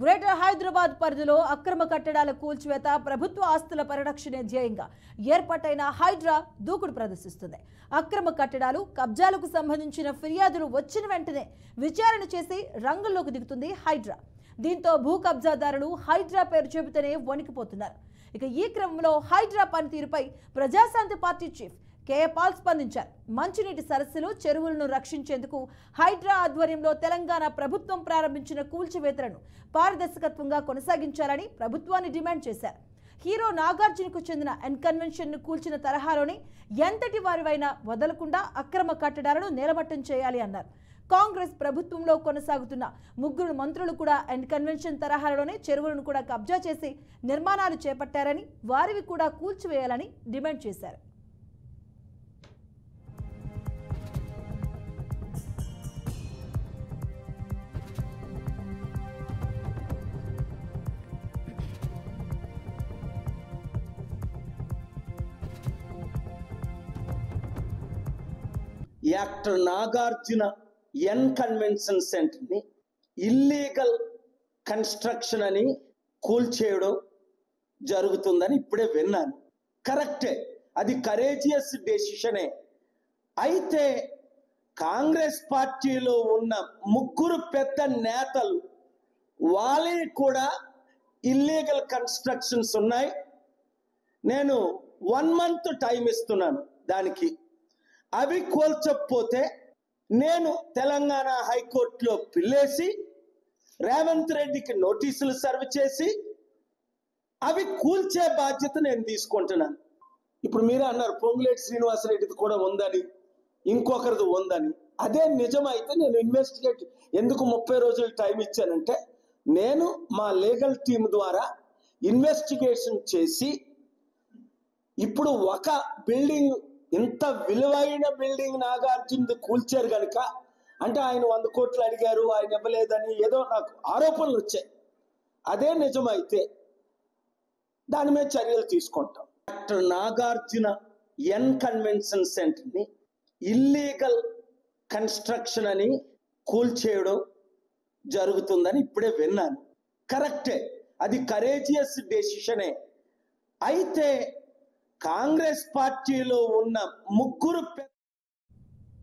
Greater Hyderabad పరిధిలో అక్రమ కట్టడాల కూల్చివేత, ప్రభుత్వ ఆస్తుల పరిరక్షణే ధ్యేయంగా ఏర్పాటైన హైడ్రా దూకుడు ప్రదర్శిస్తుంది. అక్రమ కట్టడాలు, కబ్జాలకు సంబంధించిన ఫిర్యాదులు వచ్చిన వెంటనే విచారణ చేసి రంగంలోకి దిగుతుంది హైడ్రా. దీంతో భూ కబ్జాదారులు హైడ్రా పేరు చెబితేనే వణికిపోతున్నారు. ఇక ఈ క్రమంలో హైడ్రా పనితీరుపై Prajashanti party chief KA Paul స్పందించారు. మంచినీటి సరస్సులు, చెరువులను రక్షించేందుకు హైడ్రా ఆధ్వర్యంలో తెలంగాణ ప్రభుత్వం ప్రారంభించిన కూల్చివేతలను పారదర్శకత్వంగా కొనసాగించాలని ప్రభుత్వాన్ని డిమాండ్ చేశారు. హీరో నాగార్జునకు చెందిన ఎన్కన్వెన్షన్ ను కూల్చిన తరహాలోనే ఎంతటి వారివైనా వదలకుండా అక్రమ కట్టడాలను నేలమట్టం చేయాలి అన్నారు. కాంగ్రెస్ ప్రభుత్వంలో కొనసాగుతున్న ముగ్గురు మంత్రులు కూడా ఎన్కన్వెన్షన్ తరహాలోనే చెరువులను కూడా కబ్జా చేసి నిర్మాణాలు చేపట్టారని, వారివి కూడా కూల్చివేయాలని డిమాండ్ చేశారు. యాక్టర్ నాగార్జున ఎన్కన్వెన్షన్ సెంటర్ ని ఇల్లీగల్ కన్స్ట్రక్షన్ అని కూల్చేయడం జరుగుతుందని ఇప్పుడే విన్నాను. కరెక్టే, అది కరేజియస్ డెసిషనే. అయితే కాంగ్రెస్ పార్టీలో ఉన్న ముగ్గురు పెద్ద నేతలు వాళ్ళని కూడా ఇల్లీగల్ కన్స్ట్రక్షన్స్ ఉన్నాయి. నేను 1 month టైం ఇస్తున్నాను దానికి. అవి కూల్చకపోతే నేను తెలంగాణ హైకోర్టులో పిల్లేసి రేవంత్ రెడ్డికి నోటీసులు సర్వ్ చేసి అవి కూల్చే బాధ్యత నేను తీసుకుంటున్నాను. ఇప్పుడు మీరే అన్నారు పొంగులేటి శ్రీనివాసరెడ్డిది కూడా ఉందని, ఇంకొకరిది ఉందని. అదే నిజమైతే నేను ఇన్వెస్టిగేట్ ఎందుకు 30 రోజులు టైం ఇచ్చానంటే, నేను మా లీగల్ టీం ద్వారా ఇన్వెస్టిగేషన్ చేసి ఇప్పుడు ఒక బిల్డింగ్, ఇంత విలువైన బిల్డింగ్ నాగార్జునది కూల్చారు కనుక, అంటే ఆయన 100 కోట్లు అడిగారు, ఆయన ఇవ్వలేదని ఏదో నాకు ఆరోపణలు వచ్చాయి. అదే నిజమైతే దాని మీద చర్యలు తీసుకుంటాం. డాక్టర్ నాగార్జున ఎన్కన్వెన్షన్ సెంటర్ ని ఇల్లీగల్ కన్స్ట్రక్షన్ అని కూల్చేయడం జరుగుతుందని ఇప్పుడే విన్నాను. కరెక్టే, అది కరేజియస్ డెసిషనే. అయితే కాంగ్రెస్ పార్టీలో ఉన్న ముగ్గురు